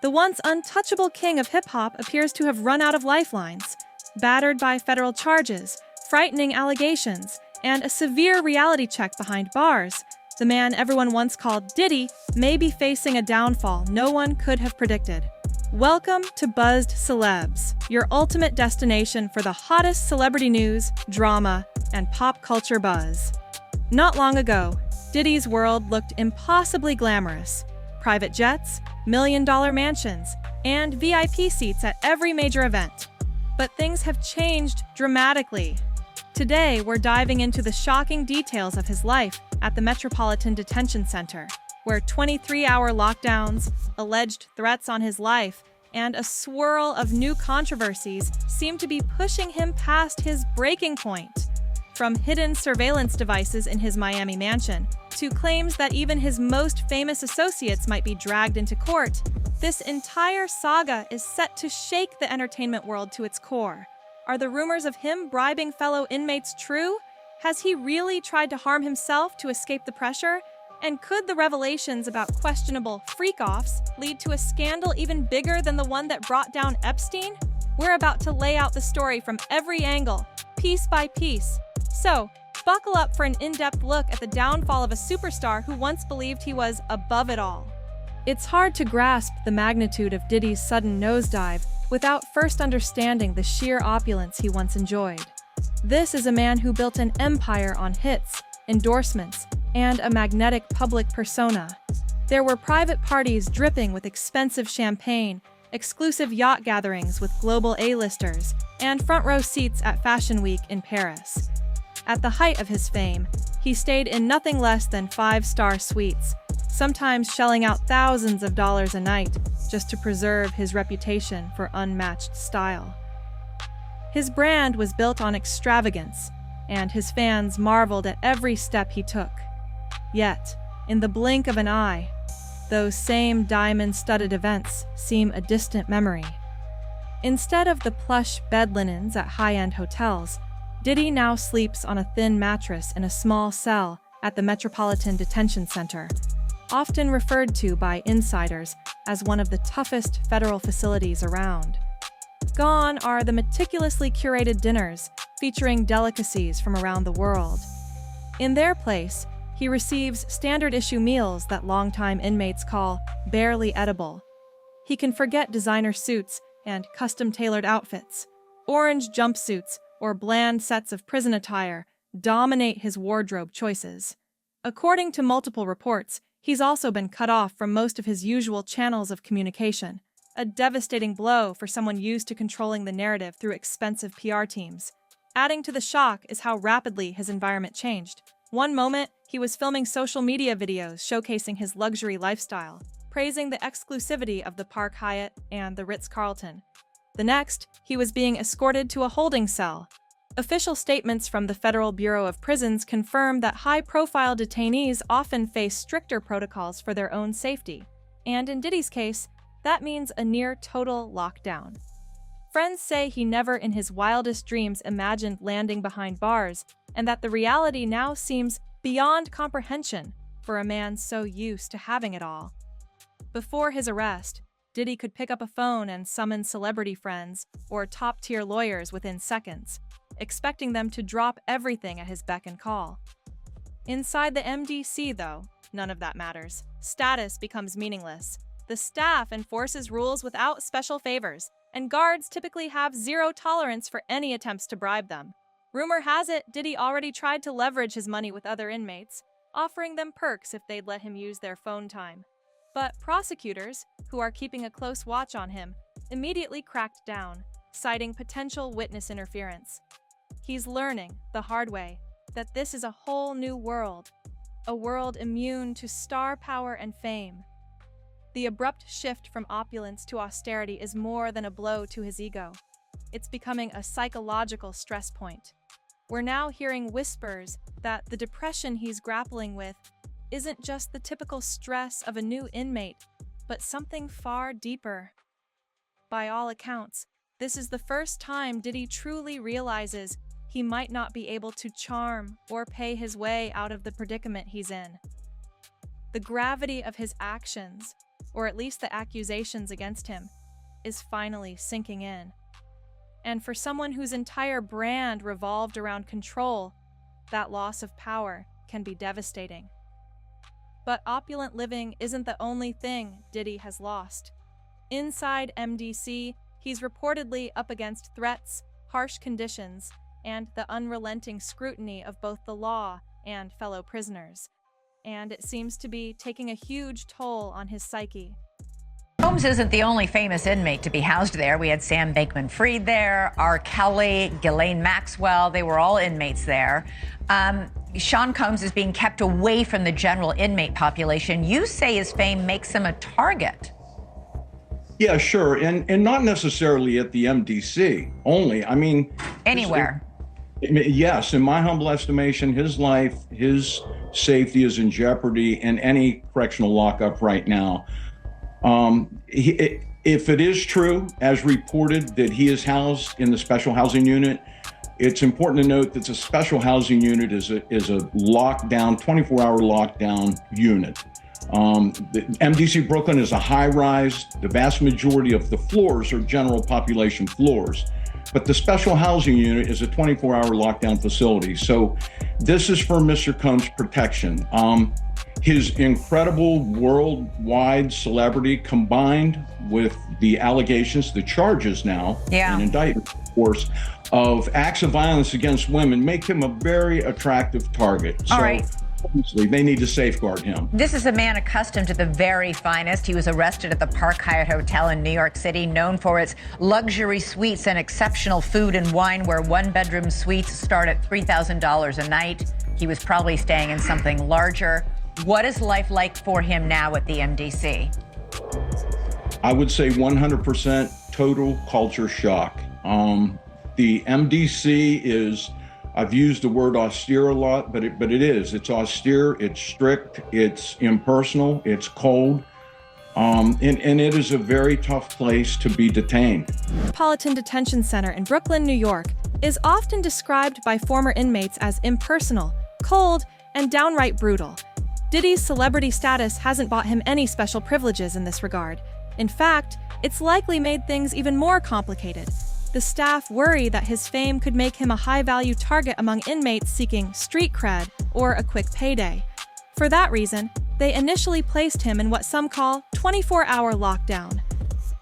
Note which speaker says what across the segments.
Speaker 1: The once untouchable king of hip-hop appears to have run out of lifelines. Battered by federal charges, frightening allegations, and a severe reality check behind bars, the man everyone once called Diddy may be facing a downfall no one could have predicted. Welcome to Buzzed Celebs, your ultimate destination for the hottest celebrity news, drama, and pop culture buzz. Not long ago, Diddy's world looked impossibly glamorous. Private jets, million-dollar mansions, and VIP seats at every major event. But things have changed dramatically. Today, we're diving into the shocking details of his life at the Metropolitan Detention Center, where 23-hour lockdowns, alleged threats on his life, and a swirl of new controversies seem to be pushing him past his breaking point. From hidden surveillance devices in his Miami mansion to claims that even his most famous associates might be dragged into court, this entire saga is set to shake the entertainment world to its core. Are the rumors of him bribing fellow inmates true? Has he really tried to harm himself to escape the pressure? And could the revelations about questionable freak-offs lead to a scandal even bigger than the one that brought down Epstein? We're about to lay out the story from every angle, piece by piece. So, buckle up for an in-depth look at the downfall of a superstar who once believed he was above it all. It's hard to grasp the magnitude of Diddy's sudden nosedive without first understanding the sheer opulence he once enjoyed. This is a man who built an empire on hits, endorsements, and a magnetic public persona. There were private parties dripping with expensive champagne, exclusive yacht gatherings with global A-listers, and front-row seats at Fashion Week in Paris. At the height of his fame, he stayed in nothing less than five-star suites, sometimes shelling out thousands of dollars a night just to preserve his reputation for unmatched style. His brand was built on extravagance, and his fans marveled at every step he took. Yet, in the blink of an eye, those same diamond-studded events seem a distant memory. Instead of the plush bed linens at high-end hotels, Diddy now sleeps on a thin mattress in a small cell at the Metropolitan Detention Center, often referred to by insiders as one of the toughest federal facilities around. Gone are the meticulously curated dinners featuring delicacies from around the world. In their place, he receives standard-issue meals that longtime inmates call barely edible. He can forget designer suits and custom-tailored outfits. Orange jumpsuits or bland sets of prison attire dominate his wardrobe choices. According to multiple reports, he's also been cut off from most of his usual channels of communication, a devastating blow for someone used to controlling the narrative through expensive PR teams. Adding to the shock is how rapidly his environment changed. One moment, he was filming social media videos showcasing his luxury lifestyle, praising the exclusivity of the Park Hyatt and the Ritz-Carlton. The next, he was being escorted to a holding cell. Official statements from the Federal Bureau of Prisons confirm that high-profile detainees often face stricter protocols for their own safety. And in Diddy's case, that means a near-total lockdown. Friends say he never in his wildest dreams imagined landing behind bars, and that the reality now seems beyond comprehension for a man so used to having it all. Before his arrest, Diddy could pick up a phone and summon celebrity friends or top-tier lawyers within seconds, expecting them to drop everything at his beck and call. Inside the MDC, though, none of that matters. Status becomes meaningless. The staff enforces rules without special favors, and guards typically have zero tolerance for any attempts to bribe them. Rumor has it Diddy already tried to leverage his money with other inmates, offering them perks if they'd let him use their phone time. But prosecutors, who are keeping a close watch on him, immediately cracked down, citing potential witness interference. He's learning, the hard way, that this is a whole new world, a world immune to star power and fame. The abrupt shift from opulence to austerity is more than a blow to his ego. It's becoming a psychological stress point. We're now hearing whispers that the depression he's grappling with isn't just the typical stress of a new inmate, but something far deeper. By all accounts, this is the first time Diddy truly realizes he might not be able to charm or pay his way out of the predicament he's in. The gravity of his actions, or at least the accusations against him, is finally sinking in. And for someone whose entire brand revolved around control, that loss of power can be devastating. But opulent living isn't the only thing Diddy has lost. Inside MDC, he's reportedly up against threats, harsh conditions, and the unrelenting scrutiny of both the law and fellow prisoners. And it seems to be taking a huge toll on his psyche.
Speaker 2: Combs isn't the only famous inmate to be housed there. We had Sam Bankman-Fried there, R. Kelly, Ghislaine Maxwell. They were all inmates there. Sean Combs is being kept away from the general inmate population. You say his fame makes him a target.
Speaker 3: Yeah, sure. And not necessarily at the MDC only. I mean,
Speaker 2: anywhere.
Speaker 3: Yes, in my humble estimation, his life, his safety is in jeopardy in any correctional lockup right now. If it is true, as reported, that he is housed in the special housing unit, it's important to note that the special housing unit is a lockdown, 24-hour lockdown unit. The MDC Brooklyn is a high-rise. The vast majority of the floors are general population floors. But the special housing unit is a 24-hour lockdown facility. So this is for Mr. Combs' protection. His incredible worldwide celebrity combined with the allegations, the charges now, and indictment, of course, of acts of violence against women make him a very attractive target.
Speaker 2: All right.
Speaker 3: Obviously, they need to safeguard him.
Speaker 2: This is a man accustomed to the very finest. He was arrested at the Park Hyatt Hotel in New York City, known for its luxury suites and exceptional food and wine, where one-bedroom suites start at $3,000 a night. He was probably staying in something larger. What is life like for him now at the MDC?
Speaker 3: I would say 100% total culture shock. The MDC is, I've used the word austere a lot, but it is. It's austere, it's strict, it's impersonal, it's cold, and it is a very tough place to be detained.
Speaker 1: Metropolitan Detention Center in Brooklyn, New York, is often described by former inmates as impersonal, cold, and downright brutal. Diddy's celebrity status hasn't bought him any special privileges in this regard. In fact, it's likely made things even more complicated. The staff worry that his fame could make him a high-value target among inmates seeking street cred or a quick payday. For that reason, they initially placed him in what some call 24-hour lockdown.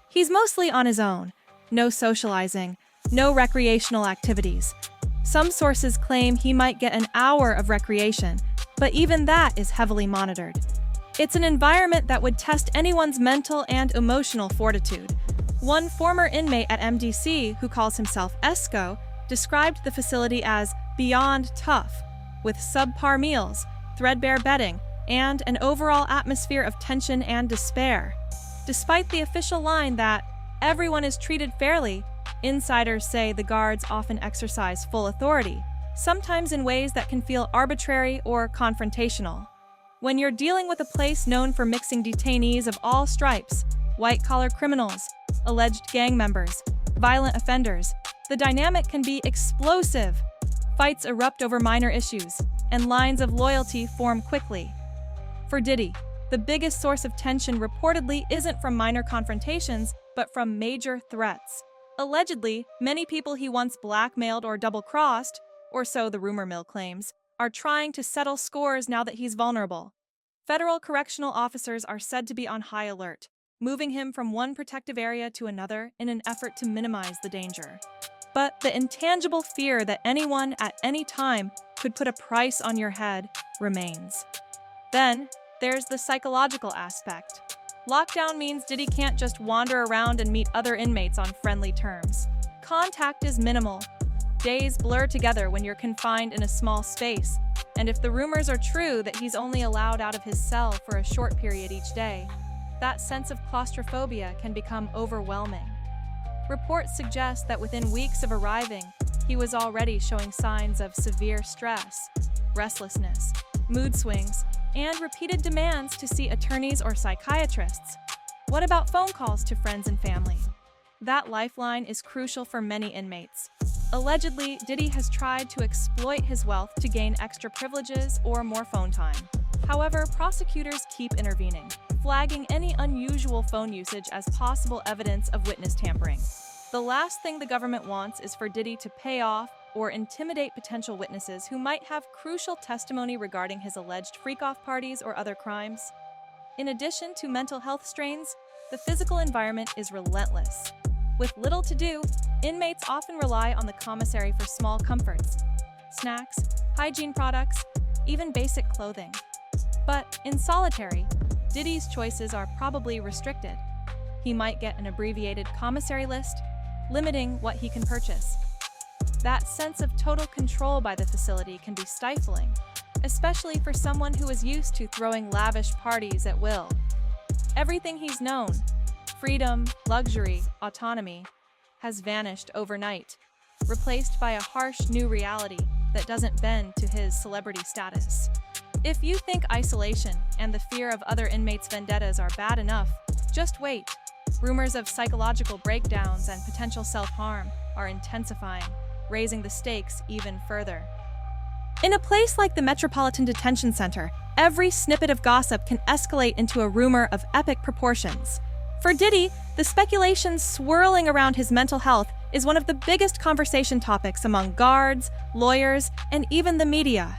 Speaker 1: He's mostly on his own. No socializing, no recreational activities. Some sources claim he might get an hour of recreation, but even that is heavily monitored. It's an environment that would test anyone's mental and emotional fortitude. One former inmate at MDC, who calls himself Esco, described the facility as beyond tough, with subpar meals, threadbare bedding, and an overall atmosphere of tension and despair. Despite the official line that everyone is treated fairly, insiders say the guards often exercise full authority, sometimes in ways that can feel arbitrary or confrontational. When you're dealing with a place known for mixing detainees of all stripes, white-collar criminals, alleged gang members, violent offenders, the dynamic can be explosive. Fights erupt over minor issues, and lines of loyalty form quickly. For Diddy, the biggest source of tension reportedly isn't from minor confrontations, but from major threats. Allegedly, many people he once blackmailed or double-crossed, or so the rumor mill claims, are trying to settle scores now that he's vulnerable. Federal correctional officers are said to be on high alert, moving him from one protective area to another in an effort to minimize the danger. But the intangible fear that anyone at any time could put a price on your head remains. Then, there's the psychological aspect. Lockdown means Diddy can't just wander around and meet other inmates on friendly terms. Contact is minimal. Days blur together when you're confined in a small space, and if the rumors are true that he's only allowed out of his cell for a short period each day, that sense of claustrophobia can become overwhelming. Reports suggest that within weeks of arriving, he was already showing signs of severe stress, restlessness, mood swings, and repeated demands to see attorneys or psychiatrists. What about phone calls to friends and family? That lifeline is crucial for many inmates. Allegedly, Diddy has tried to exploit his wealth to gain extra privileges or more phone time. However, prosecutors keep intervening. flagging any unusual phone usage as possible evidence of witness tampering. The last thing the government wants is for Diddy to pay off or intimidate potential witnesses who might have crucial testimony regarding his alleged freak-off parties or other crimes. In addition to mental health strains, the physical environment is relentless. With little to do, inmates often rely on the commissary for small comforts, snacks, hygiene products, even basic clothing. But in solitary, Diddy's choices are probably restricted. He might get an abbreviated commissary list, limiting what he can purchase. That sense of total control by the facility can be stifling, especially for someone who is used to throwing lavish parties at will. Everything he's known, freedom, luxury, autonomy, has vanished overnight, replaced by a harsh new reality that doesn't bend to his celebrity status. If you think isolation and the fear of other inmates' vendettas are bad enough, just wait. Rumors of psychological breakdowns and potential self-harm are intensifying, raising the stakes even further. In a place like the Metropolitan Detention Center, every snippet of gossip can escalate into a rumor of epic proportions. For Diddy, the speculation swirling around his mental health is one of the biggest conversation topics among guards, lawyers, and even the media.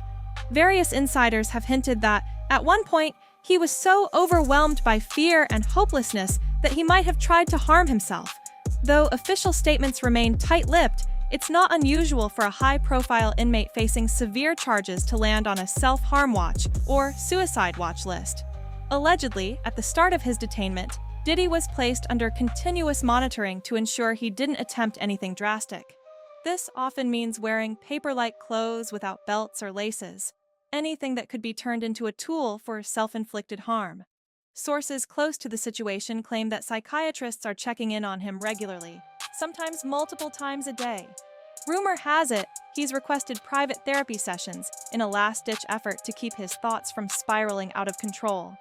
Speaker 1: Various insiders have hinted that, at one point, he was so overwhelmed by fear and hopelessness that he might have tried to harm himself. Though official statements remain tight-lipped, it's not unusual for a high-profile inmate facing severe charges to land on a self-harm watch or suicide watch list. Allegedly, at the start of his detainment, Diddy was placed under continuous monitoring to ensure he didn't attempt anything drastic. This often means wearing paper-like clothes without belts or laces, anything that could be turned into a tool for self-inflicted harm. Sources close to the situation claim that psychiatrists are checking in on him regularly, sometimes multiple times a day. Rumor has it he's requested private therapy sessions in a last-ditch effort to keep his thoughts from spiraling out of control.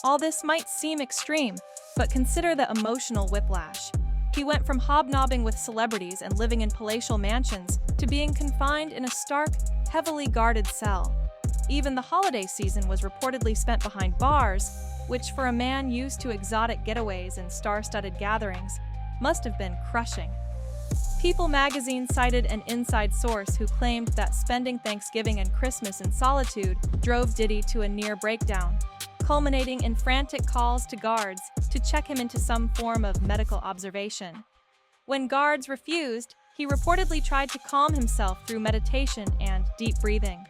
Speaker 1: All this might seem extreme, but consider the emotional whiplash. He went from hobnobbing with celebrities and living in palatial mansions to being confined in a stark, heavily guarded cell. Even the holiday season was reportedly spent behind bars, which for a man used to exotic getaways and star-studded gatherings, must have been crushing. People magazine cited an inside source who claimed that spending Thanksgiving and Christmas in solitude drove Diddy to a near breakdown, culminating in frantic calls to guards to check him into some form of medical observation. When guards refused, he reportedly tried to calm himself through meditation and deep breathing.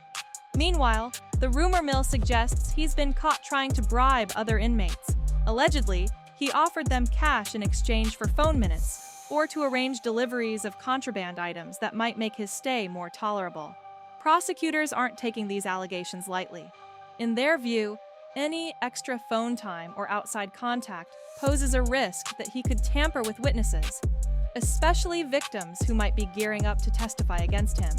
Speaker 1: Meanwhile, the rumor mill suggests he's been caught trying to bribe other inmates. Allegedly, he offered them cash in exchange for phone minutes, or to arrange deliveries of contraband items that might make his stay more tolerable. Prosecutors aren't taking these allegations lightly. In their view, any extra phone time or outside contact poses a risk that he could tamper with witnesses, especially victims who might be gearing up to testify against him.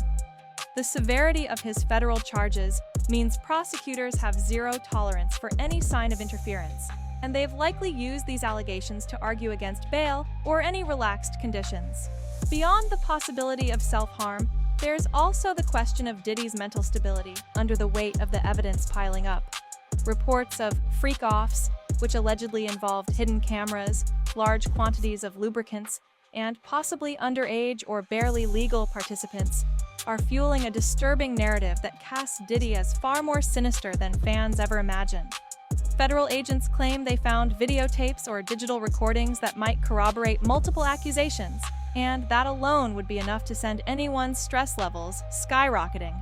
Speaker 1: The severity of his federal charges means prosecutors have zero tolerance for any sign of interference, and they've likely used these allegations to argue against bail or any relaxed conditions. Beyond the possibility of self-harm, there's also the question of Diddy's mental stability under the weight of the evidence piling up. Reports of freak-offs, which allegedly involved hidden cameras, large quantities of lubricants, and possibly underage or barely legal participants, are fueling a disturbing narrative that casts Diddy as far more sinister than fans ever imagined. Federal agents claim they found videotapes or digital recordings that might corroborate multiple accusations, and that alone would be enough to send anyone's stress levels skyrocketing.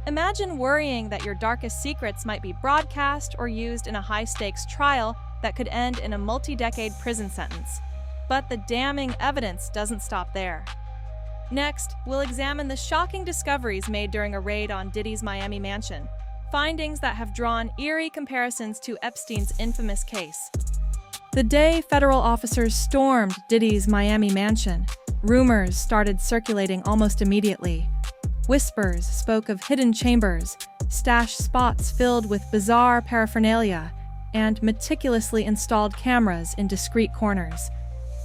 Speaker 1: Imagine worrying that your darkest secrets might be broadcast or used in a high-stakes trial that could end in a multi-decade prison sentence. But the damning evidence doesn't stop there. Next, we'll examine the shocking discoveries made during a raid on Diddy's Miami mansion, findings that have drawn eerie comparisons to Epstein's infamous case. The day federal officers stormed Diddy's Miami mansion, rumors started circulating almost immediately. Whispers spoke of hidden chambers, stashed spots filled with bizarre paraphernalia, and meticulously installed cameras in discreet corners.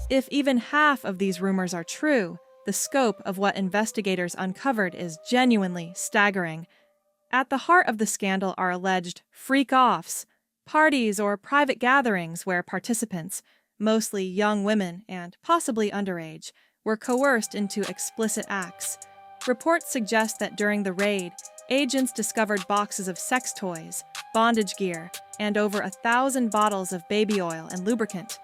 Speaker 1: If even half of these rumors are true, the scope of what investigators uncovered is genuinely staggering. At the heart of the scandal are alleged freak-offs, parties or private gatherings where participants, mostly young women and possibly underage, were coerced into explicit acts. Reports suggest that during the raid, agents discovered boxes of sex toys, bondage gear, and over 1,000 bottles of baby oil and lubricant.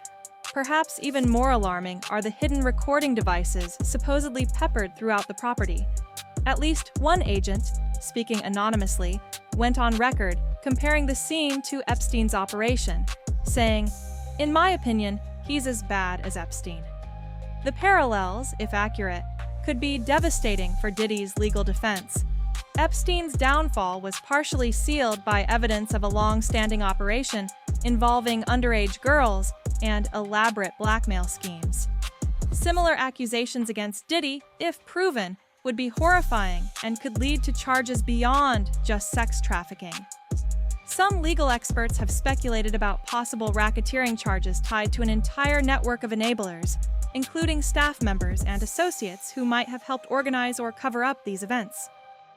Speaker 1: Perhaps even more alarming are the hidden recording devices supposedly peppered throughout the property. At least one agent, speaking anonymously, went on record comparing the scene to Epstein's operation, saying, "In my opinion, he's as bad as Epstein." The parallels, if accurate, could be devastating for Diddy's legal defense. Epstein's downfall was partially sealed by evidence of a long-standing operation involving underage girls and elaborate blackmail schemes. Similar accusations against Diddy, if proven, would be horrifying and could lead to charges beyond just sex trafficking. Some legal experts have speculated about possible racketeering charges tied to an entire network of enablers, including staff members and associates who might have helped organize or cover up these events.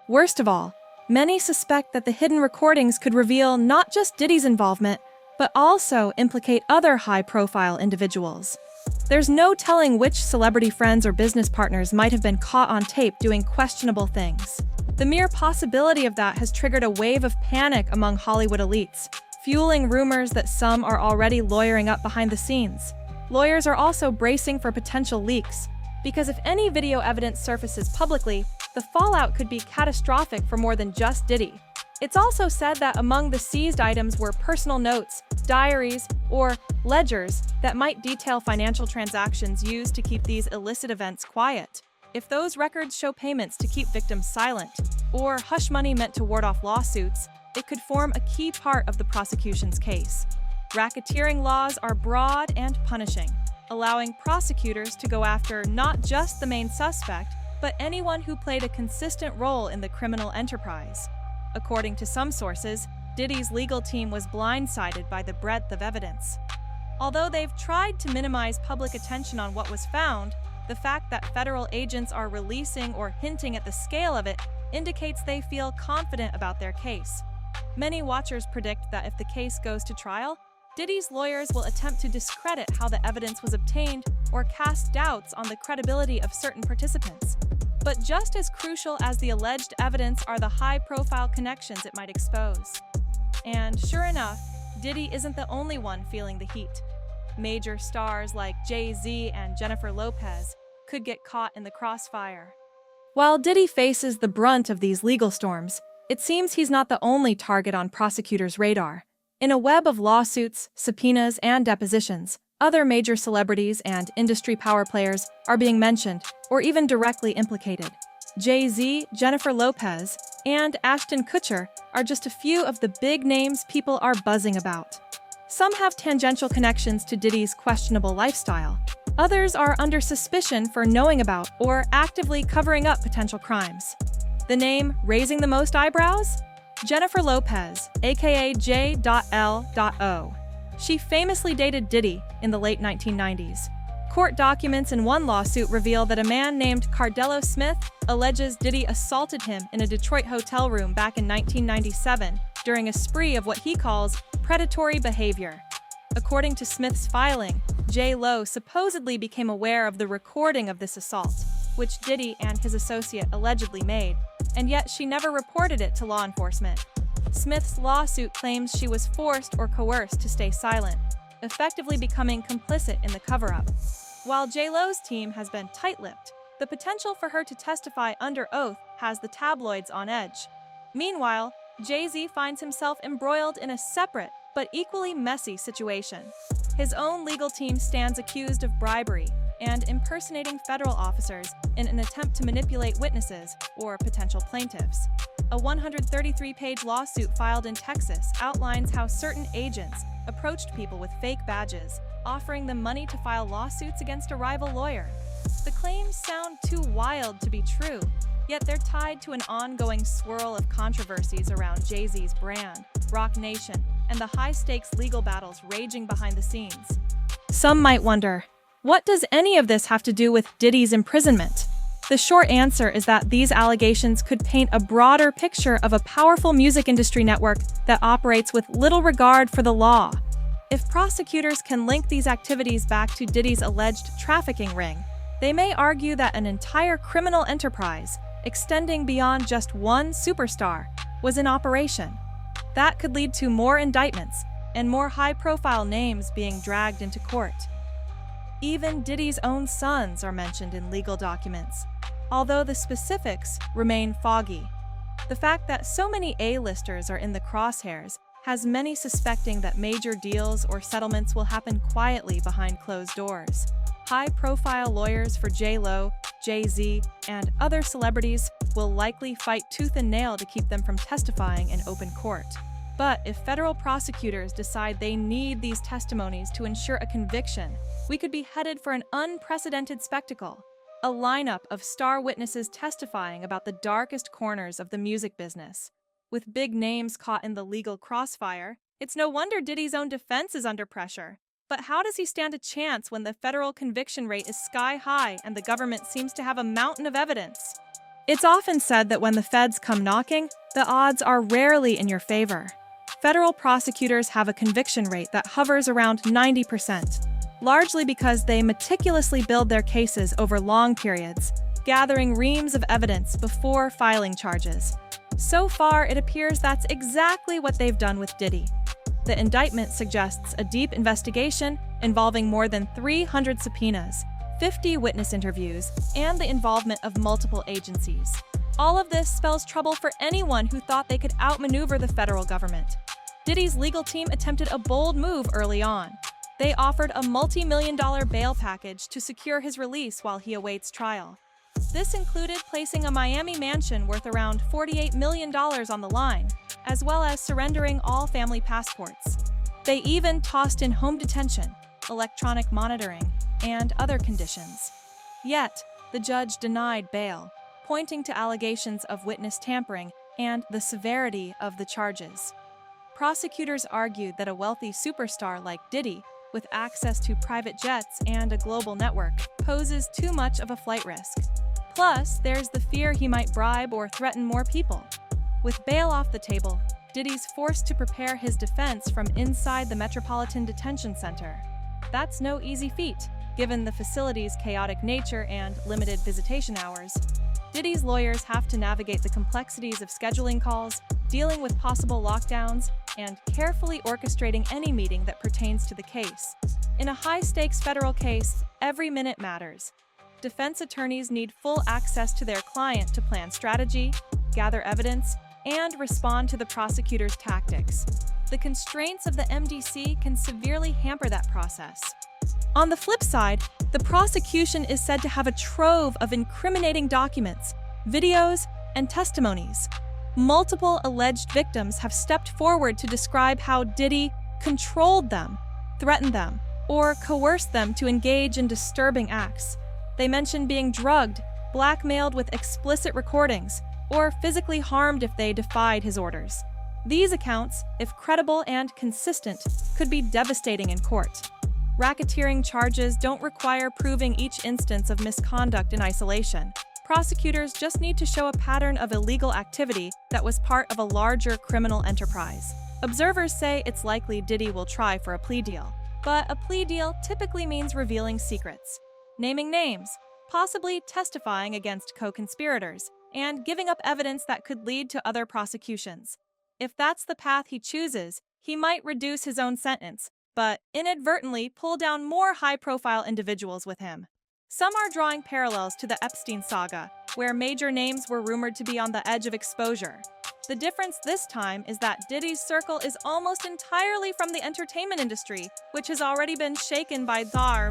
Speaker 1: Worst of all, many suspect that the hidden recordings could reveal not just Diddy's involvement, but also implicate other high-profile individuals. There's no telling which celebrity friends or business partners might have been caught on tape doing questionable things. The mere possibility of that has triggered a wave of panic among Hollywood elites, fueling rumors that some are already lawyering up behind the scenes. Lawyers are also bracing for potential leaks, because if any video evidence surfaces publicly, the fallout could be catastrophic for more than just Diddy. It's also said that among the seized items were personal notes, diaries, or ledgers that might detail financial transactions used to keep these illicit events quiet. If those records show payments to keep victims silent, or hush money meant to ward off lawsuits, it could form a key part of the prosecution's case. Racketeering laws are broad and punishing, allowing prosecutors to go after not just the main suspect, but anyone who played a consistent role in the criminal enterprise. According to some sources, Diddy's legal team was blindsided by the breadth of evidence. Although they've tried to minimize public attention on what was found, the fact that federal agents are releasing or hinting at the scale of it indicates they feel confident about their case. Many watchers predict that if the case goes to trial, Diddy's lawyers will attempt to discredit how the evidence was obtained or cast doubts on the credibility of certain participants. But just as crucial as the alleged evidence are the high-profile connections it might expose. And sure enough, Diddy isn't the only one feeling the heat. Major stars like Jay-Z and Jennifer Lopez could get caught in the crossfire. While Diddy faces the brunt of these legal storms, it seems he's not the only target on prosecutors' radar. In a web of lawsuits, subpoenas, and depositions, other major celebrities and industry power players are being mentioned or even directly implicated. Jay-Z, Jennifer Lopez, and Ashton Kutcher are just a few of the big names people are buzzing about. Some have tangential connections to Diddy's questionable lifestyle. Others are under suspicion for knowing about or actively covering up potential crimes. The name raising the most eyebrows? Jennifer Lopez, aka J.L.O. She famously dated Diddy in the late 1990s. Court documents in one lawsuit reveal that a man named Cardello Smith alleges Diddy assaulted him in a Detroit hotel room back in 1997 during a spree of what he calls predatory behavior. According to Smith's filing, J.Lo supposedly became aware of the recording of this assault, which Diddy and his associate allegedly made, and yet she never reported it to law enforcement. Smith's lawsuit claims she was forced or coerced to stay silent, effectively becoming complicit in the cover-up. While J.Lo's team has been tight-lipped, the potential for her to testify under oath has the tabloids on edge. Meanwhile, Jay-Z finds himself embroiled in a separate but equally messy situation. His own legal team stands accused of bribery and impersonating federal officers in an attempt to manipulate witnesses or potential plaintiffs. A 133-page lawsuit filed in Texas outlines how certain agents approached people with fake badges, offering them money to file lawsuits against a rival lawyer. The claims sound too wild to be true, yet they're tied to an ongoing swirl of controversies around Jay-Z's brand, Roc Nation, and the high-stakes legal battles raging behind the scenes. Some might wonder, what does any of this have to do with Diddy's imprisonment? The short answer is that these allegations could paint a broader picture of a powerful music industry network that operates with little regard for the law. If prosecutors can link these activities back to Diddy's alleged trafficking ring, they may argue that an entire criminal enterprise, extending beyond just one superstar, was in operation. That could lead to more indictments and more high-profile names being dragged into court. Even Diddy's own sons are mentioned in legal documents, although the specifics remain foggy. The fact that so many A-listers are in the crosshairs has many suspecting that major deals or settlements will happen quietly behind closed doors. High-profile lawyers for J-Lo, Jay-Z, and other celebrities will likely fight tooth and nail to keep them from testifying in open court. But if federal prosecutors decide they need these testimonies to ensure a conviction, we could be headed for an unprecedented spectacle. A lineup of star witnesses testifying about the darkest corners of the music business. With big names caught in the legal crossfire, it's no wonder Diddy's own defense is under pressure. But how does he stand a chance when the federal conviction rate is sky high and the government seems to have a mountain of evidence? It's often said that when the feds come knocking, the odds are rarely in your favor. Federal prosecutors have a conviction rate that hovers around 90%, largely because they meticulously build their cases over long periods, gathering reams of evidence before filing charges. So far, it appears that's exactly what they've done with Diddy. The indictment suggests a deep investigation involving more than 300 subpoenas, 50 witness interviews, and the involvement of multiple agencies. All of this spells trouble for anyone who thought they could outmaneuver the federal government. Diddy's legal team attempted a bold move early on. They offered a multi-million-dollar bail package to secure his release while he awaits trial. This included placing a Miami mansion worth around $48 million on the line, as well as surrendering all family passports. They even tossed in home detention, electronic monitoring, and other conditions. Yet, the judge denied bail, pointing to allegations of witness tampering and the severity of the charges. Prosecutors argued that a wealthy superstar like Diddy, with access to private jets and a global network, poses too much of a flight risk. Plus, there's the fear he might bribe or threaten more people. With bail off the table, Diddy's forced to prepare his defense from inside the Metropolitan Detention Center. That's no easy feat, given the facility's chaotic nature and limited visitation hours. Diddy's lawyers have to navigate the complexities of scheduling calls, dealing with possible lockdowns, and carefully orchestrating any meeting that pertains to the case. In a high-stakes federal case, every minute matters. Defense attorneys need full access to their client to plan strategy, gather evidence, and respond to the prosecutor's tactics. The constraints of the MDC can severely hamper that process. On the flip side, the prosecution is said to have a trove of incriminating documents, videos, and testimonies. Multiple alleged victims have stepped forward to describe how Diddy controlled them, threatened them, or coerced them to engage in disturbing acts. They mention being drugged, blackmailed with explicit recordings, or physically harmed if they defied his orders. These accounts, if credible and consistent, could be devastating in court. Racketeering charges don't require proving each instance of misconduct in isolation. Prosecutors just need to show a pattern of illegal activity that was part of a larger criminal enterprise. Observers say it's likely Diddy will try for a plea deal, but a plea deal typically means revealing secrets, naming names, possibly testifying against co-conspirators, and giving up evidence that could lead to other prosecutions. If that's the path he chooses, he might reduce his own sentence, but inadvertently pull down more high-profile individuals with him. Some are drawing parallels to the Epstein saga, where major names were rumored to be on the edge of exposure. The difference this time is that Diddy's circle is almost entirely from the entertainment industry, which has already been shaken by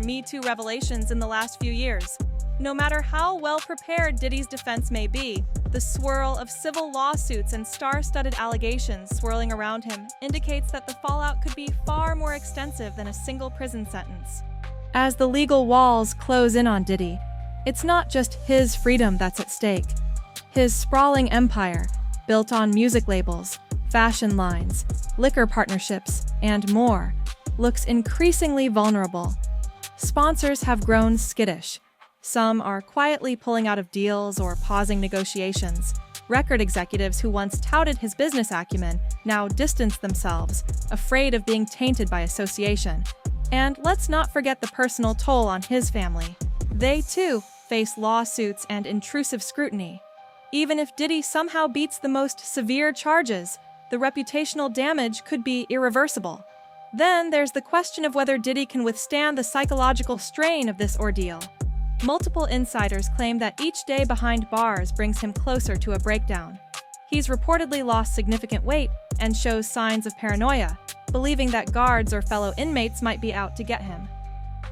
Speaker 1: Me Too revelations in the last few years. No matter how well prepared Diddy's defense may be, the swirl of civil lawsuits and star-studded allegations swirling around him indicates that the fallout could be far more extensive than a single prison sentence. As the legal walls close in on Diddy, it's not just his freedom that's at stake. His sprawling empire, built on music labels, fashion lines, liquor partnerships, and more, looks increasingly vulnerable. Sponsors have grown skittish. Some are quietly pulling out of deals or pausing negotiations. Record executives who once touted his business acumen now distance themselves, afraid of being tainted by association. And let's not forget the personal toll on his family. They, too, face lawsuits and intrusive scrutiny. Even if Diddy somehow beats the most severe charges, the reputational damage could be irreversible. Then there's the question of whether Diddy can withstand the psychological strain of this ordeal. Multiple insiders claim that each day behind bars brings him closer to a breakdown. He's reportedly lost significant weight and shows signs of paranoia, believing that guards or fellow inmates might be out to get him.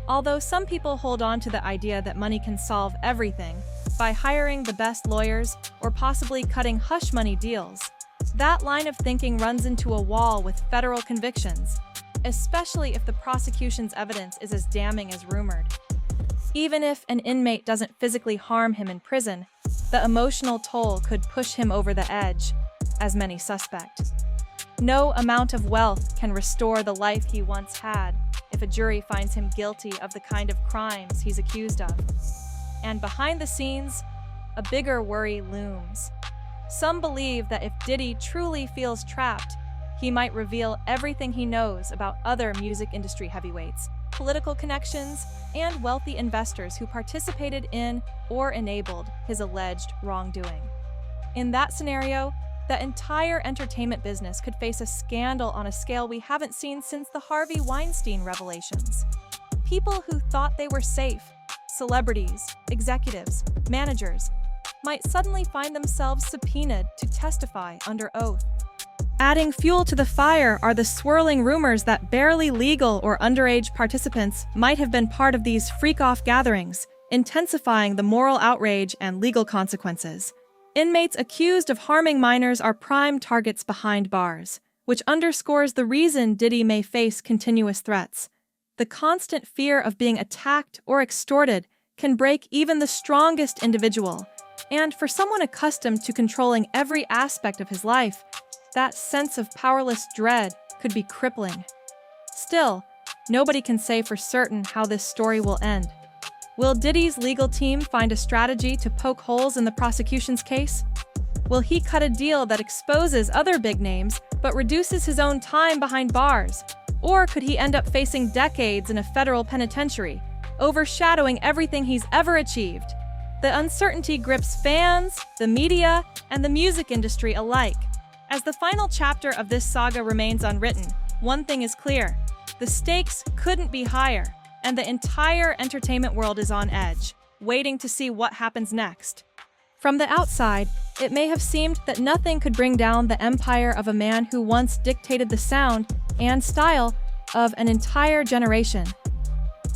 Speaker 1: Although some people hold on to the idea that money can solve everything by hiring the best lawyers or possibly cutting hush money deals, that line of thinking runs into a wall with federal convictions, especially if the prosecution's evidence is as damning as rumored. Even if an inmate doesn't physically harm him in prison, the emotional toll could push him over the edge, as many suspect. No amount of wealth can restore the life he once had if a jury finds him guilty of the kind of crimes he's accused of. And behind the scenes, a bigger worry looms. Some believe that if Diddy truly feels trapped, he might reveal everything he knows about other music industry heavyweights, political connections, and wealthy investors who participated in or enabled his alleged wrongdoing. In that scenario, the entire entertainment business could face a scandal on a scale we haven't seen since the Harvey Weinstein revelations. People who thought they were safe, celebrities, executives, managers, might suddenly find themselves subpoenaed to testify under oath. Adding fuel to the fire are the swirling rumors that barely legal or underage participants might have been part of these freak-off gatherings, intensifying the moral outrage and legal consequences. Inmates accused of harming minors are prime targets behind bars, which underscores the reason Diddy may face continuous threats. The constant fear of being attacked or extorted can break even the strongest individual, and for someone accustomed to controlling every aspect of his life, that sense of powerless dread could be crippling. Still, nobody can say for certain how this story will end. Will Diddy's legal team find a strategy to poke holes in the prosecution's case? Will he cut a deal that exposes other big names but reduces his own time behind bars? Or could he end up facing decades in a federal penitentiary, overshadowing everything he's ever achieved? The uncertainty grips fans, the media, and the music industry alike. As the final chapter of this saga remains unwritten, one thing is clear: the stakes couldn't be higher, and the entire entertainment world is on edge, waiting to see what happens next. From the outside, it may have seemed that nothing could bring down the empire of a man who once dictated the sound and style of an entire generation.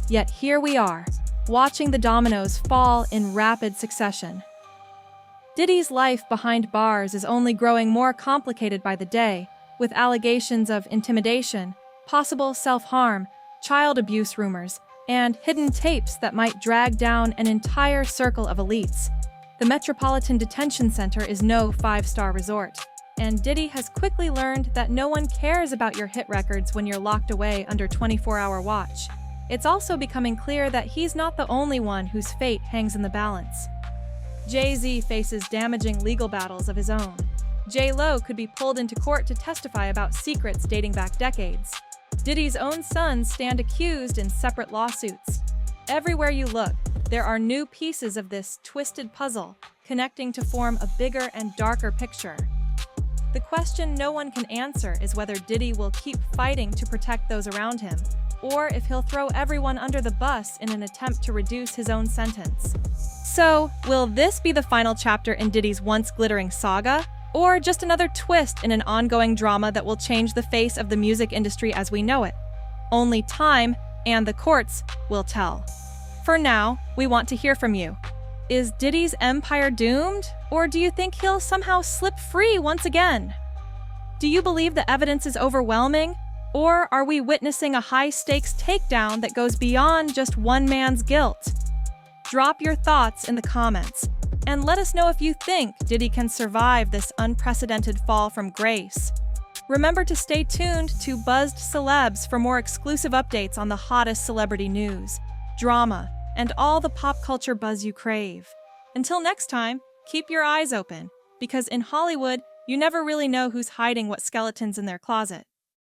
Speaker 1: Yet here we are, watching the dominoes fall in rapid succession. Diddy's life behind bars is only growing more complicated by the day, with allegations of intimidation, possible self-harm, child abuse rumors, and hidden tapes that might drag down an entire circle of elites. The Metropolitan Detention Center is no five-star resort, and Diddy has quickly learned that no one cares about your hit records when you're locked away under 24-hour watch. It's also becoming clear that he's not the only one whose fate hangs in the balance. Jay-Z faces damaging legal battles of his own. J-Lo could be pulled into court to testify about secrets dating back decades. Diddy's own sons stand accused in separate lawsuits. Everywhere you look, there are new pieces of this twisted puzzle, connecting to form a bigger and darker picture. The question no one can answer is whether Diddy will keep fighting to protect those around him, or if he'll throw everyone under the bus in an attempt to reduce his own sentence. So, will this be the final chapter in Diddy's once glittering saga, or just another twist in an ongoing drama that will change the face of the music industry as we know it? Only time and the courts will tell. For now, we want to hear from you. Is Diddy's empire doomed, or do you think he'll somehow slip free once again? Do you believe the evidence is overwhelming, or are we witnessing a high-stakes takedown that goes beyond just one man's guilt? Drop your thoughts in the comments, and let us know if you think Diddy can survive this unprecedented fall from grace. Remember to stay tuned to Buzzed Celebs for more exclusive updates on the hottest celebrity news, drama, and all the pop culture buzz you crave. Until next time, keep your eyes open, because in Hollywood, you never really know who's hiding what skeletons in their closet.